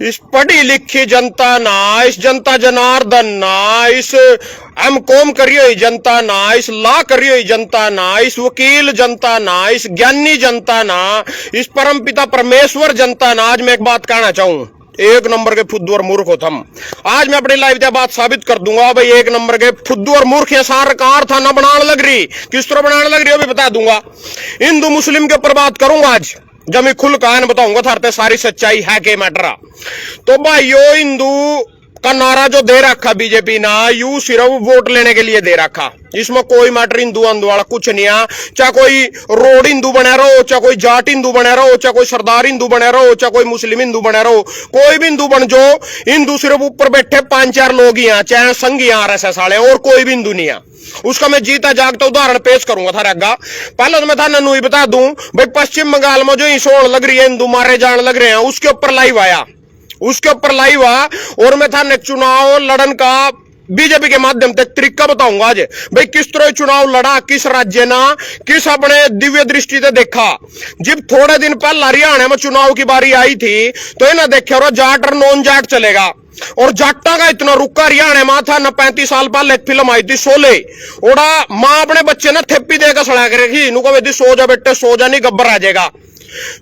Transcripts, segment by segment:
इस पढ़ी लिखी जनता ना, इस जनता जनार्दन ना, इस कौम करियो जनता ना, इस ला करियो जनता ना, इस वकील जनता ना, इस ज्ञानी जनता ना, इस परमपिता परमेश्वर जनता ना। आज मैं एक बात कहना चाहूं, एक नंबर के फुद्दू और मूर्ख हो तुम। आज मैं अपनी लाइव से बात साबित कर दूंगा भाई, एक नंबर के फुद्दू और मूर्ख ये सरकार था ना बनाने लग रही, किस तरह बनाने लग रही है भी बता दूंगा। हिंदू मुस्लिम के ऊपर बात करूंगा आज, जब मैं खुल कहन बताऊंगा थारते सारी सच्चाई है के मैटर। तो भाइयों, हिंदू का नारा जो दे रखा बीजेपी ना, यू सिर्फ वोट लेने के लिए दे रखा। इसमें कोई मैटर हिंदू अंदू वाला कुछ नहीं है। चाहे कोई रोड हिंदू बने रहो, चाहे कोई जाट हिंदू बने रहो, चाहे कोई सरदार हिंदू बने रहो, चाहे कोई मुस्लिम हिंदू बने रहो, कोई भी हिंदू बन जो, हिंदू सिर्फ ऊपर बैठे 5-4 लोग ही हैं, चाहे संघी RSS वाले, और कोई भी हिंदू नहीं है। उसका मैं जीता जागता उदाहरण पेश करूंगा थारे आगा। पहले तो मैं था ननू ही बता दूं भाई, पश्चिम बंगाल में जो हिंसोड़ लग रही है, हिंदू मारे जाने लग रहे हैं, उसके ऊपर लाइव आया, उसके ऊपर लाइव आ। और मैं था चुनाव लड़न का बीजेपी के माध्यम से तरीका बताऊंगा आज भाई, किस तरह चुनाव लड़ा, किस राज्य ना, किस अपने दिव्य दृष्टि से देखा। जब थोड़े दिन पहले हरियाणा में चुनाव की बारी आई थी, तो इन्हें देखे जाट और नॉन जाट चलेगा, और जाटा का इतना रुका हरियाणा में था ना। 35 साल पहले एक फिल्म आई थी शोले, ओड़ा मां अपने बच्चे ने थेपी देकर सड़ा करेगी, नु को सो जा बेटे सो जा, नहीं गब्बर आ जाएगा।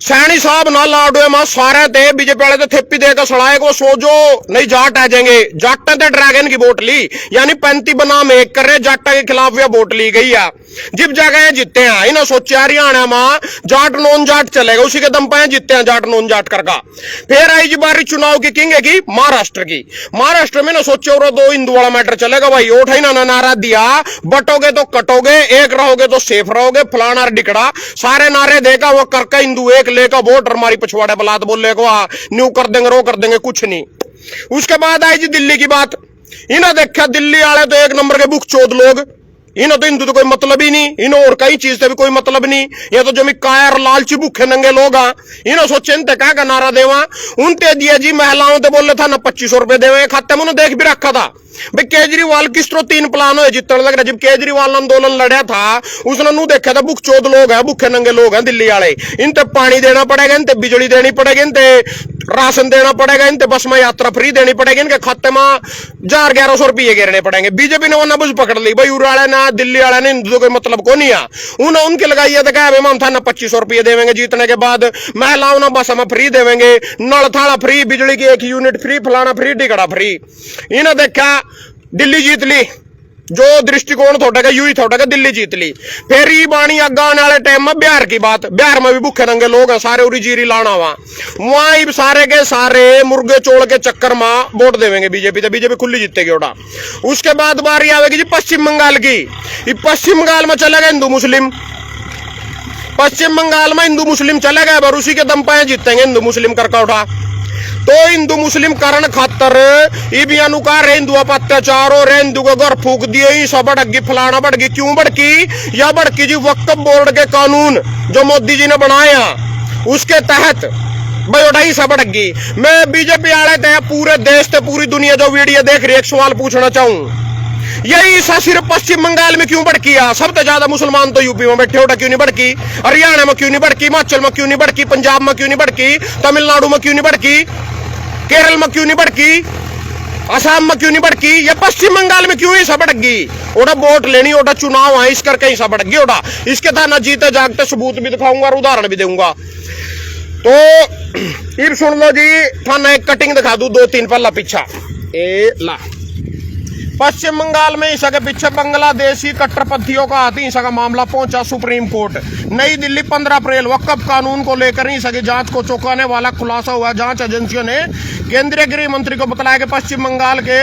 सैनी साहब ना लाडो मां सारे थे बीजेपी वाले, तो थेपी देकर सड़ाए को सोजो नहीं जाट आ जाएंगे। जाटा ने ड्रैगन की वोट ली, यानी 35 बनाम 1 कर रहे, जाटा के खिलाफ यह वोट ली गई है। जिब जगह जीते हैं इन्हें सोचा हरियाणा में जाट नॉन जाट चलेगा, उसी के दम पे जीते हैं जाट नॉन जाट करका। फिर आई जी बारी चुनाव की किंग की महाराष्ट्र की। महाराष्ट्र में ना सोचे और 2 हिंदू वाला मैटर चलेगा भाई, उठाई ना नारा दिया, बटोगे तो कटोगे, एक रहोगे तो सेफ रहोगे, फलाना डिकड़ा सारे नारे देगा वो करके हिंदू एक लेकर वोट, और हमारी पछवाड़े बलात बोले को न्यू कर देंगे, रो कर देंगे, कुछ नहीं। उसके बाद आई जी दिल्ली की बात। इन्हें देखा दिल्ली वाले तो एक नंबर के बुक चोद लोग, इन्हें तो हिंदू तो कोई मतलब ही नहीं, इन्हें और कई चीज से भी कोई मतलब नहीं। ये तो जमी कायर लालची भूखे नंगे लोग हैं। इन्हें सोचे इनते क्या नारा देवा, उनते दिए जी महिलाओं ते बोले था ना 2500 रुपए देवे खाते में, उन्होंने देख भी रखा था भाई केजरीवाल किस तरह 3 प्लान हो जितने लग रहा। जब केजरीवाल आंदोलन लड़ा था, उसने नू देखा था भूख चोद लोग हैं, भूखे नंगे लोग हैं दिल्ली वाले, इनते पानी देना पड़ेगा, इनते बिजली देनी पड़ेगी, इनते राशन देना पड़ेगा, इनते बस में यात्रा फ्री देनी पड़ेगी, इनके खाते में 1100 रुपये गिरने पड़ेंगे। बीजेपी ने वो नबुझ पकड़ ली भाई, उड़ा ना दिल्ली वाले ने हिंदू कोई मतलब को नहीं है। उन्हें उनके लगाई था ना 2500 रुपये देवेंगे जीतने के बाद, महिलाओं ने बस में फ्री देवेंगे, नल थाला फ्री, बिजली की 1 यूनिट फ्री, फलाना फ्री, टिकड़ा फ्री। इन्हें देखा दिल्ली जीत ली, जो दृष्टिकोण थोड़ा का यू ही थोड़ा का दिल्ली जीत ली। फिर ही बाणी आगे आने वाले टाइम में बिहार की बात, बिहार में भी भूखे नंगे लोग हैं, सारे उरी जीरी लाना हुआ, वहां सारे के सारे मुर्गे चोड़ के चक्कर में वोट देवेंगे बीजेपी, तो बीजेपी खुली जीतेगी ओटा। उसके बाद बारी आवेगी जी पश्चिम बंगाल की। पश्चिम बंगाल में चले गए हिंदू मुस्लिम, पश्चिम बंगाल में हिंदू मुस्लिम चले गए, पर उसी के दम पे जीतेंगे हिंदू मुस्लिम करका उठा। तो हिंदू मुस्लिम कारण खातर अनुकार हिंदू अत्याचार और हिंदू को घर फूक दिए, ही सब बढ़गी, फलाना बढ़गी। क्यों बढ़की? या बढ़की जी वक्फ बोर्ड के कानून जो मोदी जी ने बनाया, उसके तहत भाई उठाई सब बढ़गी। मैं बीजेपी वाले थे पूरे देश से पूरी दुनिया जो वीडियो देख रही है, एक सवाल पूछना चाहूं, यही सिर्फ पश्चिम बंगाल में क्यों बढ़की? सबसे ज्यादा मुसलमान तो यूपी में बैठे, उठा क्यों नहीं बढ़की? हरियाणा में क्यों नहीं बढ़की? हिमाचल में क्यों नहीं बढ़की? पंजाब में क्यों नहीं बढ़की? तमिलनाडु में क्यों नहीं बढ़की? केरल में क्यों नहीं बढ़की? असम में क्यों नहीं बढ़की? ये पश्चिम बंगाल में क्यों ही सब बढ़गी? ओटा वोट लेनी, ओटा चुनाव है, इस करके ही सब बढ़गी ओटा। इसके था ना जीते जागते सबूत भी दिखाऊंगा और उदाहरण भी दूंगा। तो फिर सुन लो जी, थाना एक कटिंग दिखा दू 2-3 पल्ला पीछा। ए ला पश्चिम बंगाल में ईसा के पीछे बांग्लादेशी कट्टरपंथियों का हाथ, ईसा का मामला पहुंचा सुप्रीम कोर्ट। नई दिल्ली 15 अप्रैल वक्फ कानून को लेकर ईसा की जांच को चौंकाने वाला खुलासा हुआ। जांच एजेंसियों ने केंद्रीय गृह मंत्री को बताया कि पश्चिम बंगाल के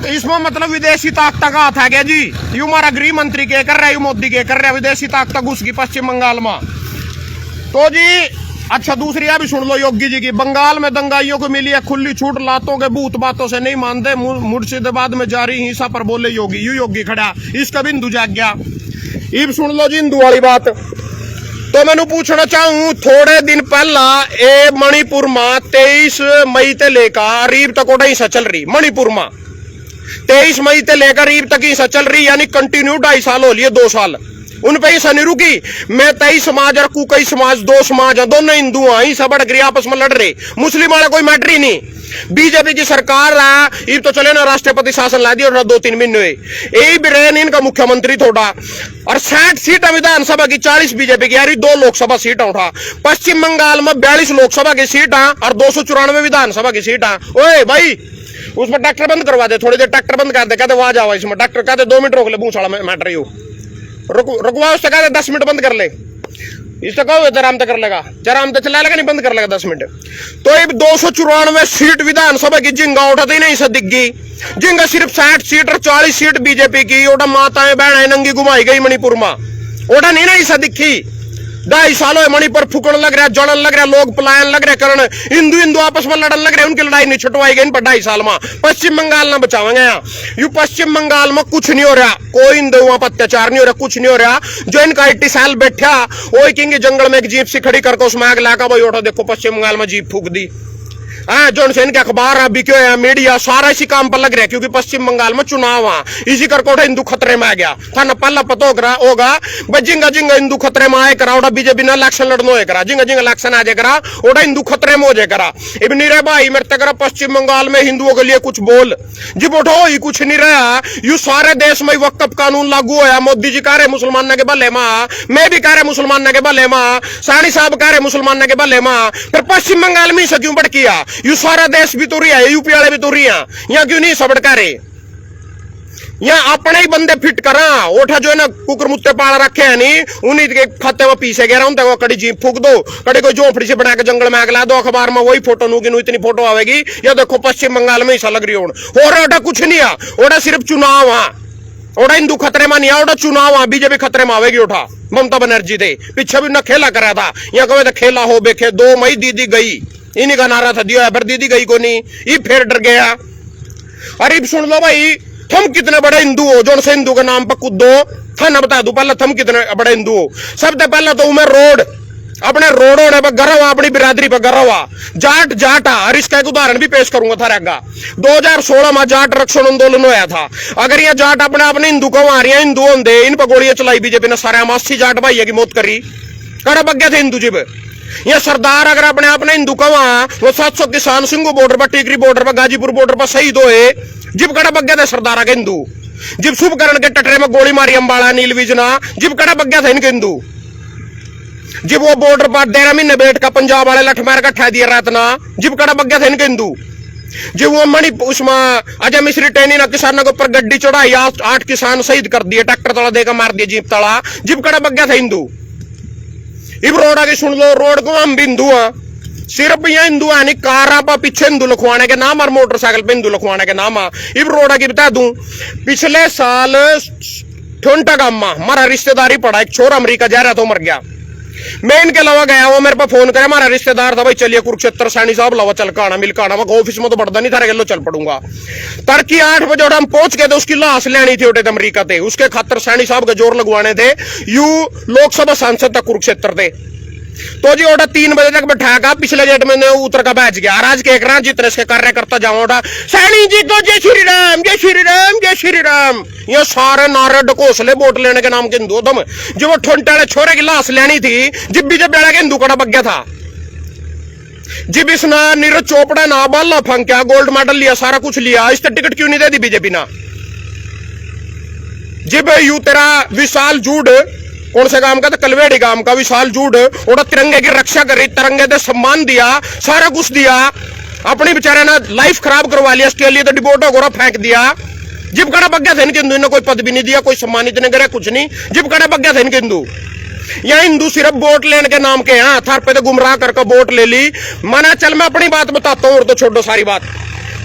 इसमें मतलब विदेशी ताकत का हाथ है क्या जी? यू हमारा गृह मंत्री के कर रहा है, मोदी के कर रहा है, विदेशी ताकत घुस गई पश्चिम बंगाल में। तो जी अच्छा, दूसरी भी सुन लो योगी जी की। बंगाल में दंगाइयों को मिली है खुली छूट, लातों के भूत बातों से नहीं मानते, मुर्शिदाबाद में जारी हिंसा पर बोले योगी। यू योगी खड़ा, इसका बिंदु जाग गया। इब सुन लो जी हिंदू वाली बात। तो मैंने पूछना चाहूं, थोड़े दिन पहला ए मणिपुर में 23 मई से लेकर रीब तक ओटा हिंसा चल रही। मणिपुर में 23 मई से लेकर रीब तक हिंसा चल रही, यानी कंटिन्यू 2.5 साल हो लिए, 2 साल उन पे ही सनी रुकी। मैं तई समाज और कुकई समाज दो समाज है, दोनों हिंदू हैं, सब अड़ गए आपस में लड़ रहे, मुस्लिम वाला कोई मैटर ही नहीं। बीजेपी की सरकार है, ये तो चले ना राष्ट्रपति शासन ला दिया और 2-3 महीने हुए, यही बिरेन इनका मुख्यमंत्री थोड़ा, और 60 सीट विधानसभा की, 40 बीजेपी की, यार 2 लोकसभा सीट उठा। पश्चिम बंगाल में 42 लोकसभा की सीट और 294 विधानसभा की सीट। ओए भाई उसमें ट्रैक्टर बंद करवा दे, थोड़ी देर ट्रैक्टर बंद कर दे, कहते वहां जाओ, इसमें ट्रैक्टर कहते 2 मिनट रोक ले, बूंसाड़ा मैटर यू रुकवा, उससे कहते 10 मिनट बंद कर ले, इससे कहो जराम तक कर लेगा, जराम तक चला लेगा नहीं, बंद कर लेगा 10 मिनट। तो अब 294 सीट विधानसभा की जिंगा उठाते नहीं से दिग्गी, जिंगा सिर्फ 60 सीट और 40 सीट बीजेपी की, ओटा माताएं बहन नंगी घुमाई गई मणिपुर में, ओटा नहीं ना इसे दिखी। 2.5 सालों मणिपुर फूकण लग रहा, जड़न लग रहा, लोग पलायन लग रहे करण, हिंदू हिंदू आपस में लड़न लग रहे, उनकी लड़ाई नहीं छुटवाई गई इन पर 2.5 साल में। पश्चिम बंगाल ना बचावेंगे, यू पश्चिम बंगाल में कुछ नहीं हो रहा, कोई हिंदू वहां पर अत्याचार नहीं हो रहा, कुछ नहीं हो रहा। जो इनका 80 साल बैठा वो कहेंगे जंगल में एक जीप सी खड़ी करके उसमें आग लगा, भाई उठो देखो पश्चिम बंगाल में जीप फूक दी। जो इनके अखबार अभी क्यों है, मीडिया सारा इसी काम पर लग रहा है, क्योंकि पश्चिम बंगाल में चुनाव आ, इसी करके हिंदू खतरे में आ गया था ना। पहला पता होगा भाई जिंगा जिंगा हिंदू खतरे में आए करा, ओटा बीजेपी ने इलेक्शन लड़नो है करा, जिंगा जिंगा इलेक्शन आ जाए करा, ओटा हिंदू खतरे में हो जाए करा। इब नहीं रहे भाई मेरे तक पश्चिम बंगाल में हिंदुओं के लिए कुछ बोल, जी उठो ही कुछ नहीं रहा। यू सारे देश में वक्फ कानून लागू होया, मोदी जी कह रहे मुसलमान के भले माँ, मैं भी कह रहे मुसलमान के भले माँ, सानी साहब कह रहे मुसलमान के भले माँ, फिर पश्चिम बंगाल में से क्यों भड़किया? यू सारा देश भी तो रहा है, यूपी वाले भी तो रही है, यहाँ क्यों नहीं सबड़का रहे? यहाँ अपने ही बंदे फिट करा, ओठा जो है ना कुकर मुत्ते पाल रखे हैं नहीं, उन्हीं के खाते में पीछे गया रहा हूं, कड़ी जीप फूक दो, कड़ी कोई झोपड़ी से बना के जंगल में आग ला दो, अखबार में वही फोटो नू इतनी फोटो आवेगी, या देखो पश्चिम बंगाल में ऐसा लग रही हो रहा, ओठा कुछ नहीं आ, ओठा सिर्फ चुनाव आ, ओठा हिंदू खतरे में नहीं आ, ओठा चुनाव आ, बीजेपी खतरे में आवेगी। ओठा ममता बनर्जी थे पीछे भी न खेला करा था, यहाँ कहे खेला हो बेखे 2 मई दीदी गई, इन्हीं का नारा था दिया, फिर दीदी गई को नहीं, ये फिर डर गया। अरे सुन लो भाई, तुम कितने बड़े हिंदू हो जो से हिंदू के नाम पर कूदो, थाना बता दू पहले तुम कितने बड़े हिंदू हो। सबसे पहले तो मैं रोड, अपने रोडों ने पर गर्व, अपनी बिरादरी पर गर्व, जाट जाटा। और इसका एक उदाहरण भी पेश करूंगा थारा। 2016 में जाट रक्षण आंदोलन होया था, अगर ये जाट अपने अपने हिंदू को मार रहे हिंदू होंगे, इन पर गोलियां चलाई बीजेपी ने, सारे 80 जाट भाई की मौत करी, कड़ा बग गया थे हिंदू जीब। ये सरदार अगर अपने अपने हिंदू का वहां वो 700 किसान सिंगू बॉर्डर पर, टिकरी बॉर्डर पर, गाजीपुर बॉर्डर पर शहीद हुए, जिब कड़ा बग गया था सरदार के हिंदू। जिब शुभकरण के टटरे में गोली मारी अंबाला नीलविजना, जिब कड़ा बग गया था इनके हिंदू। जिब वो बॉर्डर पर 13 महीने बैठ का पंजाब वाले लठमार का ठा दिया रात ना, जिब कड़ा बग गया था इनके हिंदू। जब वो मणि उसमें अजय मिश्री टैनी ना किसानों के ऊपर गड्डी चढ़ाई, 8 किसान शहीद कर दिए, ट्रैक्टर तला देकर मार दिया जीप तला, जिब कड़ा बग गया था हिंदू। इब रोड आगे सुन लो, रोड को हम हिंदू हैं, सिर्फ यहाँ हिंदू है नहीं, कार पर पीछे हिंदू लिखवाने के नाम और मोटरसाइकिल पे हिंदू लिखवाने के नाम। इब रोड आगे बता दूं, पिछले साल ठोंटा गांव में हमारा रिश्तेदारी पड़ा, एक छोरा अमेरिका जा रहा था, मर गया। मैं इनके अलावा गया, वो मेरे पे फोन करे, हमारा रिश्तेदार था, भाई चलिए कुरुक्षेत्र सैनी साहब लावा चल काना मिल काना, ऑफिस में तो बढ़ता नहीं था, गलो चल पड़ूंगा। तड़की 8 बजे हम पहुंच गए थे, उसकी लाश लेनी थी, उठे थे अमरीका थे, उसके खातर सैनी साहब के जोर लगवाने थे, यू लोकसभा सांसद था कुरुक्षेत्र थे। तो जी ओटा 3 बजे तक बैठाया, पिछले जेट में उतर का बैच गया, आज के एक जितने से कार्यकर्ता जाओ ओटा सैनी जी को जय श्री राम, जय श्री राम, जय श्री राम, ये सारे नारे ढकोसले वोट लेने के नाम के हिंदू दम। जो वो ठोंटे छोरे की लाश लेनी थी, जिब बीजेपी के हिंदू कड़ा बग गया था, जिब इसने नीरज चोपड़ा ना बाला फंक्या, गोल्ड मेडल लिया, सारा कुछ लिया, इससे टिकट क्यों नहीं दे दी बीजेपी ना? जिब यू तेरा विशाल जूड, कौन से गांव का था, कलवेड़ी गांव का विशाल जूड, और तिरंगे की रक्षा करी, तिरंगे से सम्मान दिया, सारा कुछ दिया, अपनी बेचारे ने लाइफ खराब करवा लिया, इसके लिए तो डिपोर्ट हो फेंक दिया। जिब कड़ा बग गया था इनके हिंदू ने, कोई पद भी नहीं दिया, कोई सम्मानित नहीं करे, कुछ नहीं, जिब कड़ा बग गया था इनके हिंदू। यहाँ हिंदू सिर्फ वोट लेने के नाम के, यहाँ थार पे तो गुमराह करके वोट ले ली। माना चल मैं अपनी बात बताता हूँ, और तो छोड़ो सारी बात।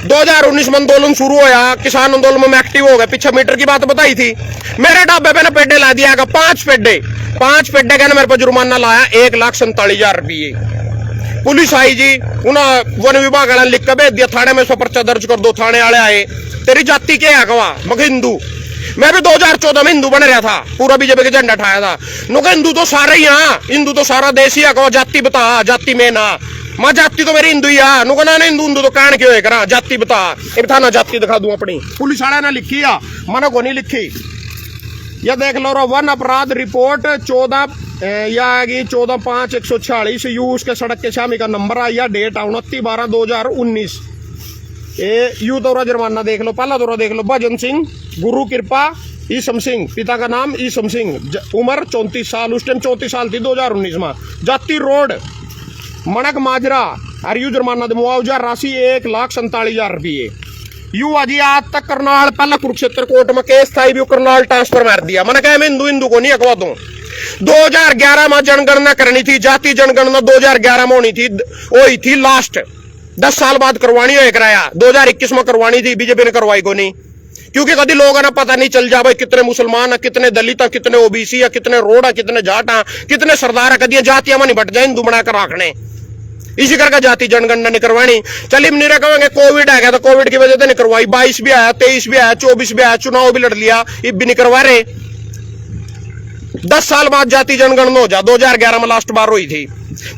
2019 में आंदोलन शुरू होया, किसान आंदोलन में एक्टिव हो गए, पीछे मीटर की बात बताई थी, मेरे ढाबे पे ना पेड्डे ला दिया, 5 पेड्डे का मेरे पर जुर्माना लाया, 1,47,000 रुपये। पुलिस आई जी, उन्हें वन विभाग वाले लिख के भेज दिया, थाने में 100 पर्चा दर्ज कर दो, थाने वाले आए, तेरी जाति क्या है कवा, मैं हिंदू। मैं भी 2014 में हिंदू बन रहा था, पूरा बीजेपी का झंडा उठाया था, नुका हिंदू तो सारे ही हैं, हिंदू तो सारा देश ही है, कवा जाति बता, जाति में ना, मां जाति तो मेरी हिंदू ही है, नुका ना हिंदू तो कान क्यों है करा, जाति बता, एक था ना जाति दिखा दूं अपनी, पुलिस वाले ने लिखी है, मना को नहीं लिखी। यह देख लो रो वन अपराध रिपोर्ट 14/5/146 यू उसके सड़क के शामी का नंबर आया, डेट 29/12/2019। यू दौरा जुर्माना देख लो, पहला दौरा देख लो, भजन सिंह, गुरु कृपा, ईसम सिंह, पिता का नाम ईसम सिंह, उम्र 34 साल, उस टाइम 34 साल थी 2019 में, जाति रोड मणक माजरा, और यू जुर्माना दे मुआवजा राशि 1,47,000 रुपये। यू अजी आज तक करनाल पहला कुरुक्षेत्र कोर्ट में केस था, भी करनाल ट्रांसफर मार दिया। मैंने कहा मैं हिंदू को नहीं अगवा दूं। 2011 में जनगणना करनी थी, जाति जनगणना 2011 में होनी थी, वही थी लास्ट, 10 साल बाद करवानी हो कराया, 2021 में करवानी थी, बीजेपी ने करवाई को नहीं, क्योंकि कभी लोगों ने पता नहीं चल जा भाई कितने मुसलमान है, कितने दलित है, कितने ओबीसी है, कितने रोड है, कितने जाट है, कितने सरदार है, कदी जातियां में नहीं बट जाए, हिंदू बनाकर रखने, इसी करके जाति जनगणना नहीं करवानी। चलिए नहीं कहेंगे कोविड आ गया तो कोविड की वजह से नहीं करवाई, 22 भी आया, 23 भी आया, 24 भी आया, चुनाव भी लड़ लिया, ये भी नहीं करवा रहे। 10 साल बाद जाति जनगणना हो जा, 2011 में लास्ट बार हुई थी।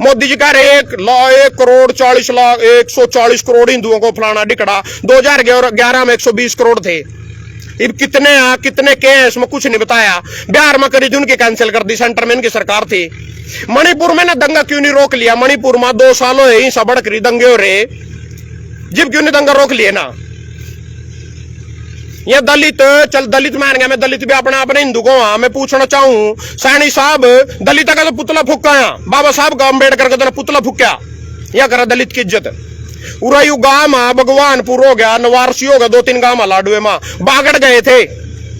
मोदी जी कह रहे 1,40,40,140 करोड़ हिंदुओं को फलाना डिकड़ा, 2011 में 120 करोड़ थे। अब कितने कितने के हैं इसमें कुछ नहीं बताया। बिहार में करी थी उनकी कैंसिल कर दी, सेंटर में इनकी सरकार थी। मणिपुर में ना दंगा क्यों नहीं रोक लिया? मणिपुर में 2 साल हो ही सब करी दंगे हो रहे, जब क्यों नहीं दंगा रोक लिए ना? ये दलित चल दलित मान गया, मैं दलित भी अपने हिंदू को हाँ। मैं पूछना चाहूं सैनी साहब, दलित का तो पुतला फूका, बाबा साहब का अम्बेडकर का तो पुतला फूका, यह करा दलित की इज्जत। उरायू गांव भगवानपुर हो गया, नवारसी हो गया, 2-3 गांव लाडुए में बागड़ गए थे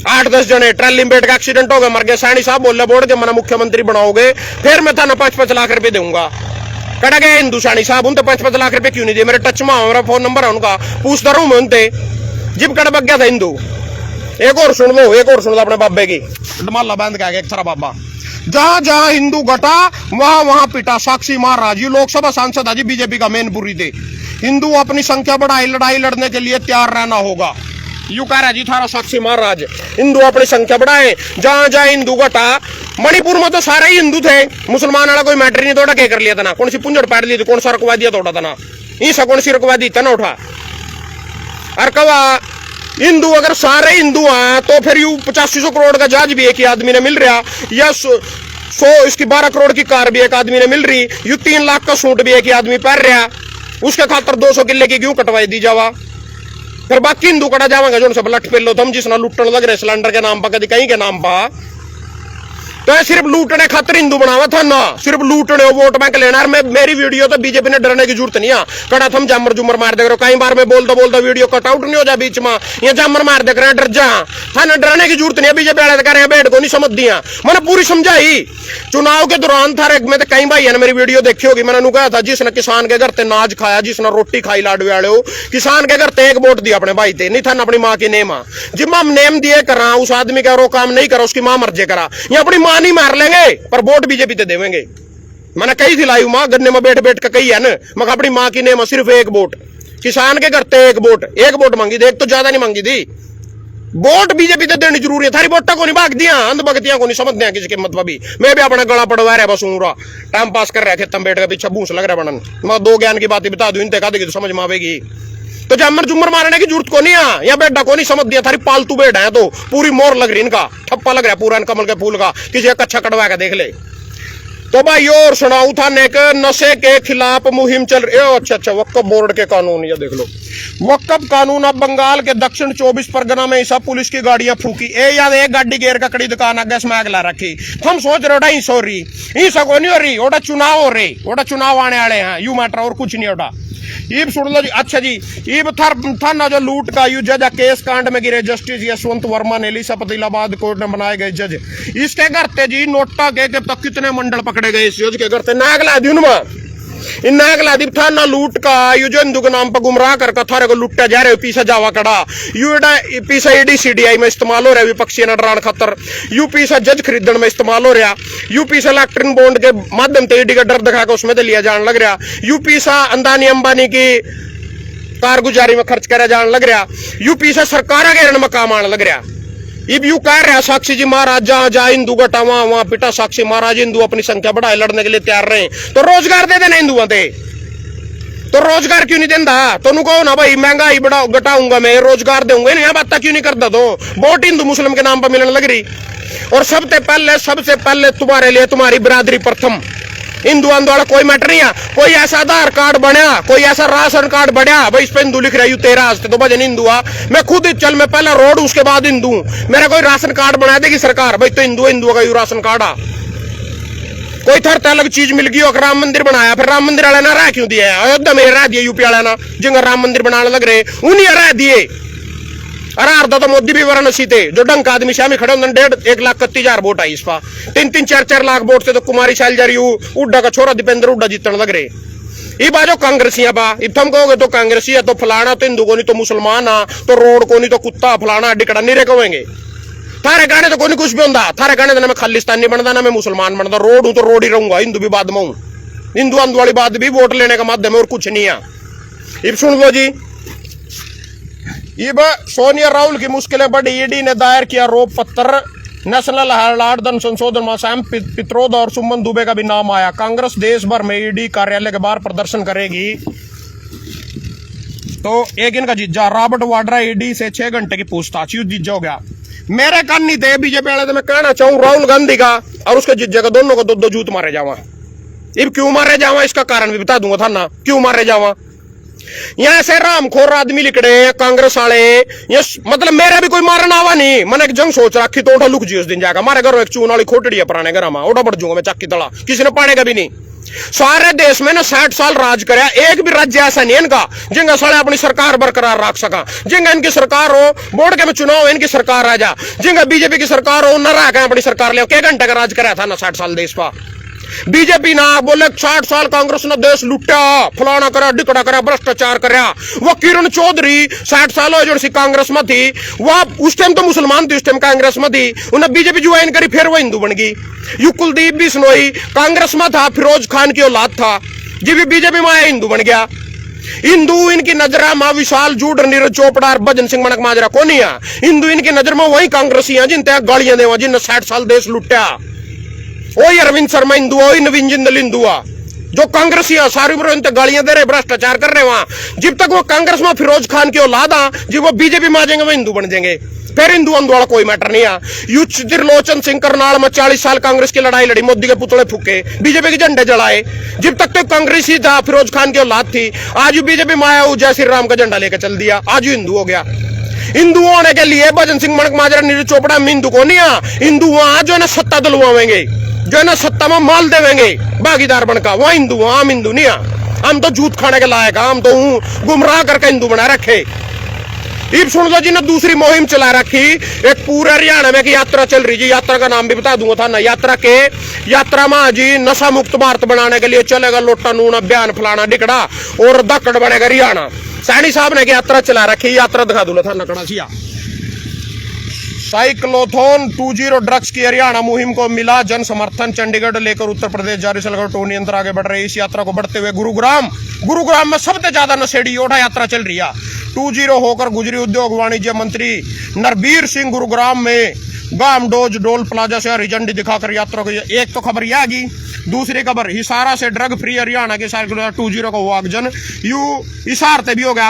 8-10 जने, ट्रैली में बैठ का एक्सीडेंट हो गया, मर गए। सैनी साहब बोले बोर्ड के मना मुख्यमंत्री बनाओगे फिर मैं था 5-5 लाख रुपए दूंगा। कड़ा गए हिंदू सैनी साहब, उन तो 5-5 लाख रुपए क्यों नहीं दिए? मेरे टच में मेरा फोन नंबर है उनका, पूछता रहूं मैं उनसे। जिब कड़ बग गया था हिंदू। एक और सुन लो अपने बाबे की, डमाला बांध के आ गया एक थारा बाबा। जहां जहां हिंदू घटा वहां वहां पिटा। साक्षी महाराज जी लोकसभा सांसद आज बीजेपी का मैनपुरी थे। हिंदू अपनी संख्या बढ़ाई, लड़ाई लड़ने के लिए तैयार रहना होगा, यू कह रहा जी थारा साक्षी महाराज। हिंदू अपनी संख्या बढ़ाए, जहां जहां हिंदू घटा। मणिपुर में तो सारे ही हिंदू थे, मुसलमान वाला कोई मैटर नहीं, तोड़ा क्या कर लिया था ना? कौन सी पुंजड़ पाड़ ली थी, कौन सा रुकवा दिया तोड़ा था ना? ईसा कौन सी रुकवा दी था ना उठा? और कवा हिंदू अगर सारे हिंदू हैं तो फिर यू 8500 करोड़ का जहाज भी एक ही आदमी ने मिल रहा, या 12 करोड़ की कार भी एक आदमी ने मिल रही, यू 3 लाख का सूट भी एक ही आदमी पहन रहा, उसके खातर 200 किले की क्यों कटवाई दी जावा? फिर बाकी हिंदू कटा जावांगे जो सब लट पे लो तुम, जिसना लुटन लग रहे सिलेंडर के नाम पर, कभी कहीं के नाम पर। तो सिर्फ लूटने खातर हिंदू बनावा था ना, सिर्फ लूटने वोट बैंक लेना। मेरी वीडियो तो बीजेपी ने डरने की जरूरत नहीं है। कड़ा थम जामर जुमर मार दे रहे हो, कई बार मैं बोलता वीडियो कट आउट नहीं हो जा बीच में, ये जामर मार दे रहे डर जा था ना, डरने की जरूरत नहीं है। बीजेपी वाले कह रहे हैं बेड को नहीं समझ दिया, मैंने पूरी समझाई। चुनाव के दौरान था मैं तो कई भाई ने मेरी वीडियो देखी होगी, मैंने कहा था जिसने किसान के घर ते नाज खाया, जिसने रोटी खाई लाडवे वाले हो, किसान के घर ते एक वोट दिया अपने भाई थे, नहीं था ना अपनी माँ की नेम। जिम्मा हम नेम दिए करा, उस आदमी का रो काम नहीं करा, उसकी माँ मर्जे करा, ये अपनी माँ नहीं मार लेंगे पर वोट बीजेपी ते देवेंगे। मैंने कही थी लाइव माँ गन्ने में बैठ के कही है ना, मैं अपनी माँ की नेम सिर्फ एक वोट, किसान के घर ते एक वोट मांगी थी, एक तो ज्यादा नहीं मांगी थी। वोट बीजेपी ते देनी जरूरी है, थारी वोटा को नहीं भाग दिया, अंधभक्तियां को नहीं समझ दिया किसी कीमत पर भी। मैं भी अपना गला पड़वा रहा बस टाइम पास कर रहा, खेतम बैठ के पीछे भूस लग रहा बनन। मैं 2 ज्ञान की बातें बता दूं, इनते कहा देगी तो समझ में आवेगी। तो जामर जुमर मारने की जरूरत को नहीं है, या बेटा को नहीं समझ दिया, थारी पालतू बेटा है तो पूरी मोर लग रही, इनका ठप्पा लग रहा पूरा कमल के फूल का, किसी एक अच्छा कटवा के देख ले। तो भाई और सुनाऊ था नेक नशे के खिलाफ मुहिम चल रही है। अच्छा वक्फ बोर्ड के कानून, ये देख लो वक्फ कानून। अब बंगाल के दक्षिण 24 परगना में सब पुलिस की गाड़ियां फूकी, याद एक गाड़ी घेर का कड़ी दुकान आगे में आग ला रखी। हम सोच रहे हो सो रही को नहीं हो रही, ओटा चुनाव हो रही, ओटा चुनाव आने वाले हैं, यू मैटर और कुछ नहीं होता। ये सुन लो जी। अच्छा जी, ये था ना जो लूट का यू जज केस कांड में गिरे जस्टिस यशवंत वर्मा ने एलिसाबाद इलाहाबाद कोर्ट में बनाए गए जज, इसके घर ते जी नोटा के तक कितने मंडल पकड़े गए इस जज के घर ते। नागलादी उनमें इन नागलादी था ना लूट का यू जो हिंदू के नाम पर गुमराह कर थारे को लुटा जा रहे हो, पीछे जावा कड़ा यू पीछे ED-CDI में इस्तेमाल हो रहा है विपक्षी ने डरान खतर, यू पीछे जज खरीदने में इस्तेमाल हो रहा, यू पीछे इलेक्ट्रिक बॉन्ड के माध्यम से ED का डर दिखा के उसमें लिया जाने लग रहा, यू पीछे अंदानी अंबानी की कारगुजारी में खर्च करा जाने लग रहा, यू पीछे सरकार घेरने में काम आने लग रहा। अब यू कह रहा साक्षी जी महाराज जहां जहां हिंदू घटा वहां पिटा। साक्षी महाराज हिंदू अपनी संख्या बढ़ाए, लड़ने के लिए तैयार रहे, तो रोजगार दे देना हिंदुओं से। तो रोजगार क्यों नहीं देता? तो नु कहो ना भाई महंगाई बढ़ाओ, घटाऊंगा मैं, रोजगार दूंगा, यहाँ बात क्यों नहीं करता? तो वोट हिंदू मुस्लिम के नाम पर मिलने लग रही। और सबसे पहले तुम्हारे लिए तुम्हारी बिरादरी प्रथम। हिंदू वाला कोई मैटर नहीं है। कोई ऐसा आधार कार्ड बनया, कोई ऐसा राशन कार्ड बनया भाई इस पे हिंदू लिख रहा है, तेरा हस्ते तो भजन हिंदू आ। मैं खुद चल, मैं पहला रोड उसके बाद हिंदू। मेरा कोई राशन कार्ड बना देगी सरकार, भाई तो हिंदू का यू राशन कार्ड आ। कोई थर अलग चीज मिल गई हो, राम मंदिर बनाया, फिर राम मंदिर वाले ना रह क्यों दिया? अयोध्या में रह दिए यूपी वाले ना, जिनका राम मंदिर बनाने लग रहे उन्हीं रह दिए। अरे अर्धा तो मोदी भी वाराणसी थे, जो डंक आदमी शामी खड़े होंगे 1,31,000 वोट आई इस पा। 3-4 लाख वोट से तो कुमारी शैलजा उड्डा का छोरा दीपेंद्र उड्डा जीतने लग रहे। ये बाजो कांग्रेसिया बा, इब तुम कहोगे तो कांग्रेसी है तो फलाना, तो हिंदू को नहीं तो मुसलमान आ, तो रोड को नहीं तो कुत्ता फलाना डिकड़ा नहीं रे कहेंगे। थारे गाने तो कोई कुछ भी होता, थारे गाने ना मैं खालिस्तानी बनता ना मैं मुसलमान बनता, रोड हूं तो रोड ही रहूंगा, हिंदू भी बाद में हूं। हिंदू अंदू वाली बात भी वोट लेने का माध्यम है और कुछ नहीं है। इब सुन लो जी, सोनिया राहुल की मुश्किलें बढ़ी, ईडी ने दायर किया आरोप पत्र। नेशनल हेराल्ड धन संशोधन में सैम पित्रोदा और सुमन दुबे का भी नाम आया। कांग्रेस देश भर में ईडी कार्यालय के बाहर प्रदर्शन करेगी। तो एक इनका जीजा रॉबर्ट वाड्रा, ईडी से 6 घंटे की पूछताछ, यू जीजा हो गया। मेरे कान नहीं थे बीजेपी वाले, तो मैं कहना चाहूं राहुल गांधी का और उसके जीजा का दोनों को दो जूत मारे जावा। इब क्यों मारे जावा इसका कारण भी बता दूंगा था ना, क्यों मारे जावा। यहाँ से रामखोर आदमी लिखड़े कांग्रेस वाले, ये मतलब मेरा भी कोई मारना आवा नहीं। मैंने एक जंग सोच रखी तो उठा लुक जी उस दिन जाएगा, मारे घर एक चून वाली खोटड़ी है पुराने घर में, उठा बढ़ जाऊंगा मैं चक्की तला, किसी ने पाड़ेगा भी नहीं। सारे देश में ना 60 साल राज कराया, एक भी राज्य ऐसा नहीं है इनका जिनका साले अपनी सरकार बरकरार रख सका। जिनका इनकी सरकार हो, बोर्ड के में चुनाव इनकी सरकार आ जा, जिनका बीजेपी की सरकार हो न रह अपनी सरकार ले, 1 घंटे का राज कराया था ना 60 साल देश का। बीजेपी ना बोले 60 साल कांग्रेस ने देश लुटा, फलाना करा, डिकड़ा करा, भ्रष्टाचार करा। वो किरण चौधरी 60 साल हो जो कांग्रेस में थी, वह उस टाइम तो मुसलमान थी, उस टाइम कांग्रेस में थी, उन्हें बीजेपी ज्वाइन करी, फिर वो हिंदू बन गई। यू कुलदीप बिश्नोई कांग्रेस में था, फिरोज खान की औलाद था, जी भी बीजेपी में आया हिंदू बन गया। हिंदू इनकी नजर में विशाल जूड, नीरज चोपड़ा, भजन सिंह मनक माजरा को नहीं है। हिंदू इनकी नजर में वही कांग्रेसी है जिन तक गालियां देवा, जिनने 60 साल देश लुटा। वही अरविंद शर्मा हिंदू, वही नवीन जिंदल हिंदू, जो कांग्रेसी सारी उम्र इनते गालियां दे रहे, भ्रष्टाचार कर रहे वहां। जब तक वो कांग्रेस में फिरोज खान की औलाद आ, जब वो बीजेपी में आ जाएंगे वो हिंदू बन जाएंगे। फिर हिंदू अंदू वाला कोई मैटर नहीं है। युद्ध त्रिलोचन सिंह करनाल में 40 साल कांग्रेस की लड़ाई लड़ी, मोदी के पुतले फूके, बीजेपी के झंडे जलाए। जब तक तो कांग्रेस ही था, फिरोज खान की औलाद थी। आज बीजेपी में आया, जय श्री राम का झंडा लेकर चल दिया, आज हिंदू हो गया। हिंदू होने के लिए भजन सिंह मनक माजरा, नीरज चोपड़ा में हिंदू को नहीं आ। हिंदू वहां जो है ना सत्ता दिलवाएंगे, जो है ना सत्ता में माल देवेंगे भागीदार बनकर, वहां हिंदू, हम हिंदू नहीं आ। हम तो जूत खाने के लायक, हम तो गुमराह करके हिंदू बना रखे। इब सुन लो जी ने दूसरी मुहिम चला रखी, एक पूरे हरियाणा में की यात्रा चल रही जी। यात्रा का नाम भी बता दूंगा था ना, यात्रा में जी नशा मुक्त भारत बनाने के लिए चलेगा लोटा नून अभियान, फलाना डिकड़ा और दक्कड़ बनेगा हरियाणा। सैनी साहब ने यात्रा चला रखी, यात्रा दिखा दूंगा था नकड़ा सिया। साइक्लोथॉन 20 ड्रग्स की हरियाणा मुहिम को मिला जन समर्थन, चंडीगढ़ लेकर उत्तर प्रदेश जारी, सलगढ़ टोनी यंत्र आगे बढ़ रही। इस यात्रा को बढ़ते हुए गुरुग्राम में सबसे ज्यादा नशेड़ी ओढ़ा यात्रा चल रही है। 20 होकर गुजरी उद्योग वाणिज्य मंत्री नरबीर सिंह गुरुग्राम में गाम डोज डोल प्लाजा से हरी झंडी दिखाकर यात्रा को। एक तो खबर यह आ गई, दूसरी खबर हिसारा से ड्रग फ्री हरियाणा के 20 का हुआ आगजन। यू हिसार से भी हो गया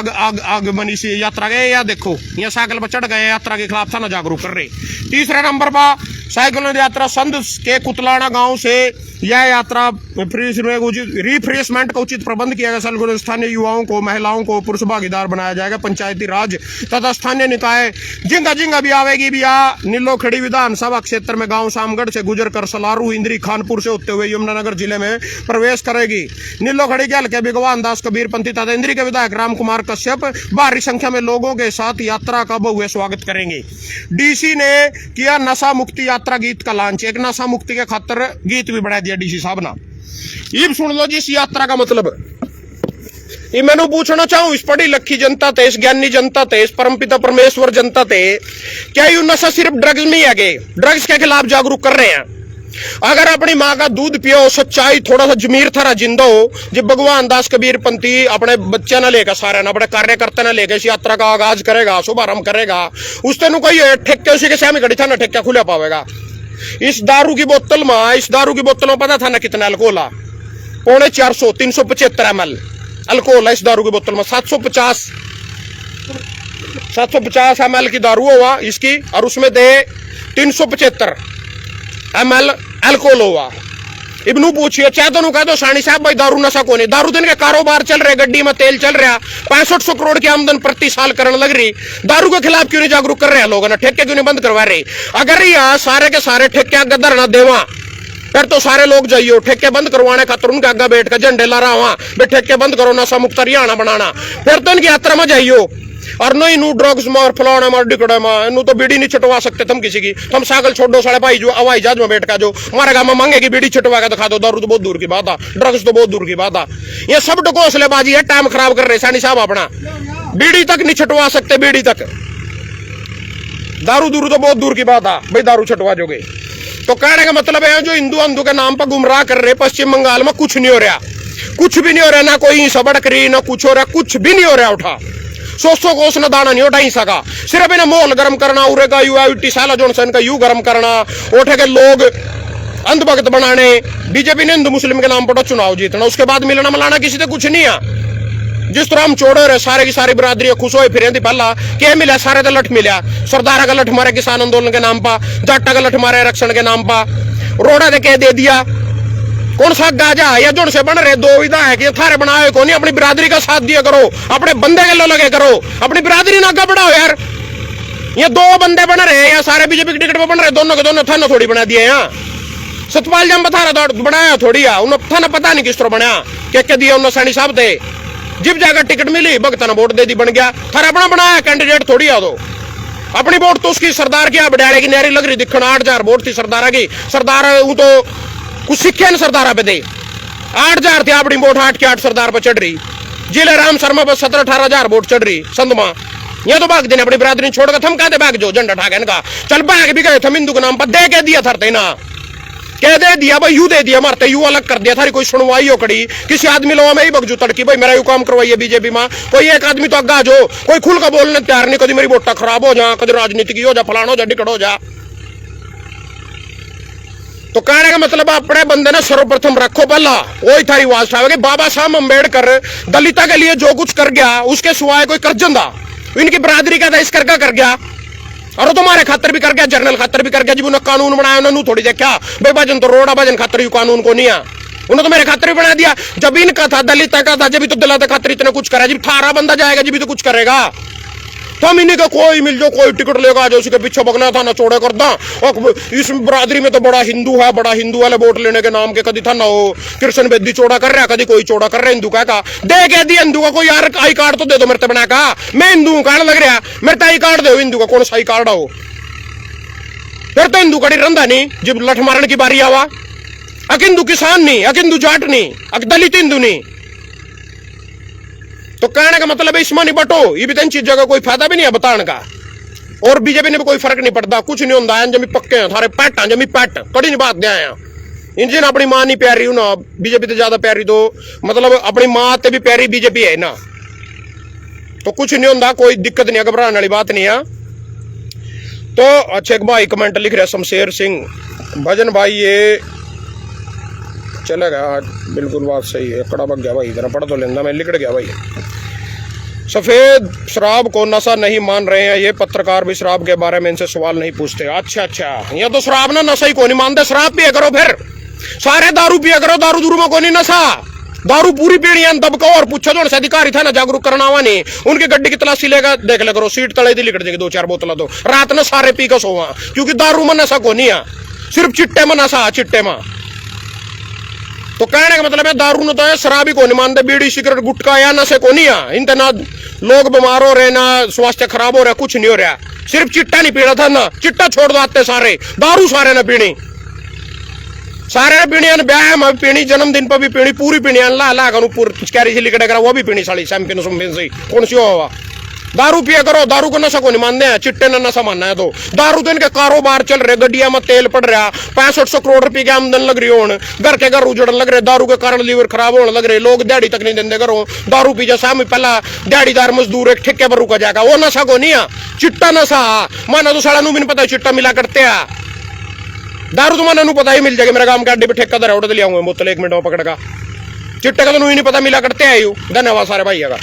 आगमनी से यात्रा गए, या देखो ये साइकिल पर चढ़ गए, यात्रा के खिलाफ था ना जागरूक कर रहे। तीसरे नंबर पर साइकिल यात्रा संध के कुतलाना गांव से यह यात्रा रिफ्रेशमेंट का उचित प्रबंध किया गया। स्थानीय युवाओं को, महिलाओं को पुरुष भागीदार बनाया जाएगा। पंचायती राज तथा स्थानीय निकाय जिंगा भी आवेगी भी आ। नीलोखड़ी विधानसभा क्षेत्र में गांव शामगढ़ से गुजरकर सलारू, इंद्री, खानपुर से होते हुए यमुनानगर जिले में प्रवेश करेगी। नीलोखड़ी के हल्के भगवान दास कबीरपंथी तथा इंद्री के विधायक राम कुमार कश्यप भारी संख्या में लोगों के साथ यात्रा का भव्य स्वागत करेंगे। डीसी ने किया नशा मुक्ति यात्रा गीत का लॉन्च, एक नशा मुक्ति के खातिर गीत भी बना दिया डीसी साहब ना। ये सुन लो जी इस यात्रा का मतलब। ये मैंने पूछना चाहूं, इस पढ़ी लखी जनता थे, इस ज्ञानी जनता थे, इस परमपिता परमेश्वर जनता थे, क्या ये नशा सिर्फ ड्रग्स में ही आगे ड्रग्स के खिलाफ जागरूक कर रहे हैं? अगर अपनी माँ का दूध पियो, सच्चाई, थोड़ा सा जमीर थरा जिंदा हो, जब भगवान दास कबीरपंथी अपने बच्चे न लेकर, सारे न अपने कार्यकर्ता न लेकर इस यात्रा का आगाज करेगा, शुभारंभ करेगा, उस तेन कोई ठेके उसी के सामने खड़ी था ना, ठेका खुला पावेगा। इस दारू की बोतल में पता था ना कितना अल्कोहल, 450 375 ml। अल्कोहल है इस दारू की बोतल में 750 ml की दारू हुआ इसकी, और उसमें दे 375 ml अल्कोहल हुआ। इबनू पूछिए चाहे तो कह दो सानी साहब भाई दारू नशा को नहीं, दारू दिन के कारोबार चल रहे, गड्डी में तेल चल रहा, 6500 करोड़ की आमदन प्रति साल करने लग रही, दारू के खिलाफ क्यों नहीं जागरूक कर रहे लोगों ने, ठेके क्यों नहीं बंद करवा रहे? अगर यह सारे के सारे ठेके आगे धरना देवा फिर तो सारे लोग जाइयो ठेके बंद करवाने खातर उनके आगे बैठ कर झंडे ला रहा वहां भाई ठेके बंद करो, नशा मुक्त हरियाणा बनाना, फिर तो इनकी यात्रा में जाइयो। और नहीं नू ड्रग्स मार फलाने मार डिकड़े मार, नू तो बीड़ी नहीं छटवा सकते तुम किसी की, तुम साइकिल छोड़ो साढ़े भाई जो हवाई जहाज में बैठ का जो हमारे गांव में मांगेगी बीड़ी छटवा के दिखा दो, दारू तो बहुत दूर की बात है, ड्रग्स तो बहुत दूर की बात है। ये सब ढकोसलेबाजी है, टाइम खराब कर रहे सानी साहब अपना, बीड़ी तक नहीं छटवा सकते, बीड़ी तक, दारू दूरू तो बहुत दूर की बात है भाई दारू छटवा जोगे। तो कहने का मतलब है जो हिंदू अंधु के नाम पर गुमराह कर रहे पश्चिम बंगाल में कुछ नहीं हो रहा, कुछ भी नहीं हो रहा, ना कोई सबड़क रही ना कुछ हो रहा, कुछ भी नहीं हो रहा उठा 100 कोस न दाना नहीं उठा ही सका, सिर्फ इन्हें माहौल गर्म करना, उरेगा यूआईटी साला जॉनसन का यू गर्म करना, उठे के लोग अंधभक्त बनाने, बीजेपी ने हिंदू मुस्लिम के नाम पर चुनाव जीतना, उसके बाद मिलना मिलाना किसी से कुछ नहीं है। जिस तरह हम छोड़े रहे सारे की सारी बिरादरी खुश हो फिर पहला क्या मिला, सारे तो लठ मिला, सरदारा का लठ मारे किसान आंदोलन के नाम पर, जाटा का लठ मारे आरक्षण के नाम पर, रोड़ा दे के दे दिया, कौन सा गाजा या जोड़ से बन रहे दो विधा है कि थारे बनाए को नहीं, अपनी बिरादरी का साथ दिया करो, अपने बंदे के लो लगे करो, अपनी बिरादरी ना आगे बढ़ाओ यार। ये दो बंदे बन रहे या सारे बीजेपी की टिकट पे बन रहे, दोनों के दोनों थाना थोड़ी बना दिए यहाँ, सतपाल जम थारा बनाया थोड़ी है उन्होंने, थाना पता नहीं किस तरह बनाया, क्या दिया उन्होंने सैनी साहब थे, जिब जाकर टिकट मिली भगत ने वोट दे दी बन गया, थारा अपना बनाया कैंडिडेट थोड़ी है, दो अपनी वोट तो उसकी सरदार की बड़ाड़े की नहरी लग रही दिखना, 8000 वोट थी सरदारा की, सरदार वो तो कुछ सीखे न सरदारा पे दे, 8000 थी अपनी वोट 8 के 8 सरदार पर चढ़ रही, जिले राम शर्मा पर 17-18 हजार वोट चढ़ रही संधमा, ये तो भाग देने अपनी बिरादरी छोड़कर थम कहते भाग जो झंडा ठाके इनका, चल भाग भी गए थे हिंदू के नाम पर, दे के दिया थरते ना, कह दे दिया भाई यू दे दिया, मारते यू अलग कर दिया, थारी कोई सुनवाई हो कड़ी, किसी आदमी लोगों में ही बगजू तड़की भाई मेरा यू काम करवाइए बीजेपी में, कोई एक आदमी तो अग्गा जो कोई खुल का बोलने तैयार नहीं, कभी मेरी वोटा खराब हो जा, कभी राजनीति की हो जा, फलाना हो जा, डिकट हो जा। तो कहने का मतलब अपने बंदे ने सर्वप्रथम रखो पहला, वही थारी आवाज उठावे, बाबा साहब अम्बेडकर दलिता के लिए जो कुछ कर गया उसके सिवाय कोई कर जंदा, इनकी बरादरी का इस करके कर गया, और तुम्हारे खातर भी कर गया, जर्नल खातर भी कर गया, जब उन्होंने कानून बनाया उन्होंने थोड़ी देखा भाई भजन तो रोड़ा भजन खातर ही कानून को नहीं है, उन्होंने तो मेरे खातर भी बना दिया, जब इनका था दलित का था जब तो दलित खातर इतना कुछ करा, जब 18 बंदा जाएगा जब तो कुछ करेगा, तो हम इन्हीं का कोई मिल जाओ कोई टिकट लेगा जो उसके पीछे भगना था ना चौड़े कर दा, और इस बरादरी में तो बड़ा हिंदू है, बड़ा हिंदू वाले वोट लेने के नाम के कभी था ना हो कृष्ण बेदी चौड़ा कर रहा, कभी कोई चौड़ा कर रहा हिंदू का दे के दिया, हिंदू का कोई यार आई कार्ड तो दे दो मेरे बना का, मैं हिंदू कार्ड लग रहा मेरे आई कार्ड दो हिंदू का, कौन सा आई कार्ड हो, फिर तो हिंदू कड़ी रंधा नहीं, जब लठ मारने की बारी आवा, अक हिंदू किसान नहीं, अक हिंदू जाट नहीं, अक दलित हिंदू नहीं। तो कहने का मतलब है इसमें नहीं बटो, ये भी तीन चीजों का कोई फायदा भी नहीं है बताने का, और बीजेपी ने भी कोई फर्क नहीं पड़ता, कुछ नहीं होता है, जमी पक्के हैं थारे पैट हैं, जमी पैट कड़ी नहीं बात दिया इंजन अपनी मां नहीं प्यारी हूं ना, बीजेपी तो ज्यादा प्यारी, तो मतलब अपनी मां ते भी प्यारी बीजेपी है ना, तो कुछ नहीं होता, कोई दिक्कत नहीं है, घबराने वाली बात नहीं है। तो अच्छा एक भाई कमेंट लिख रहा शमशेर सिंह भजन भाई, ये चलेगा बिल्कुल बात सही है, कड़ा बग गया भाई, इधर पढ़ तो लेना मैं लिख गया भाई। सफेद शराब को नशा नहीं मान रहे हैं ये पत्रकार भी, शराब के बारे में इनसे सवाल नहीं पूछते। अच्छा ये तो शराब ना नशा ही को नहीं मानते, शराब पिया करो, फिर सारे दारू पिया करो, दारू दूरू में को नहीं नशा, दारू पूरी पीनी है दबको, और पूछो जो अधिकारी था ना जागरूक करना हुआ नहीं, उनकी गड्डी की तलाशी लेगा देख ले करो, सीट तले दी लिकट जाएगी 2-4 बोतल, तो रात में सारे पी कर सोवा, क्योंकि दारू में नशा को नहीं है, सिर्फ चिट्टे में नशा, चिट्टे में। तो कहने का मतलब है दारू न तो है, शराबी को नहीं मानते, बीड़ी सिगरेट गुटखा या नशे को नहीं है, इनते ना लोग बीमार हो रहे ना स्वास्थ्य खराब हो रहा, कुछ नहीं हो रहा, सिर्फ चिट्टा नहीं पीना था ना, चिट्टा छोड़ दो आते सारे, दारू सारे ना पीनी, सारे ने पीनी, ब्याह में पीनी, जन्मदिन पर भी पीनी, पूरी पीनी, ला पिचकारी से लिकड़े करा वो भी पीनी साड़ी सैम्पिन से, कौन सी हो दारू पिया करो, दारू को नशा को नहीं मानते हैं, चिट्टे ने नशा मानना है, तो दारू तो इनके कारोबार चल रहे, गड्डिया में तेल पड़ रहा, 6500 करोड़ रुपए की आमदन लग रही हो, घर के घर उजड़न लग रहे, दारू के कारण लीवर खराब होने लग रहे, लोग दिहाड़ी तक नहीं देंगे करो, दारू पी जा सामने पहला दिहाड़ीदार मजदूर एक ठेके पर रुका जाएगा, वो नशा को नहीं है, चिट्टा नशा माना तो साढ़ा नू भी नहीं पता चिट्टा मिला करते हैं, दारू तो माना नू पता ही मिल जाएगा, मेरे गांव के अड्डे पे ठेका दर उड़ लिया बोतल 1 मिनट में पकड़ का, चिट्टे का तो ही नहीं पता मिला करते हैं यू। धन्यवाद सारे भाई का।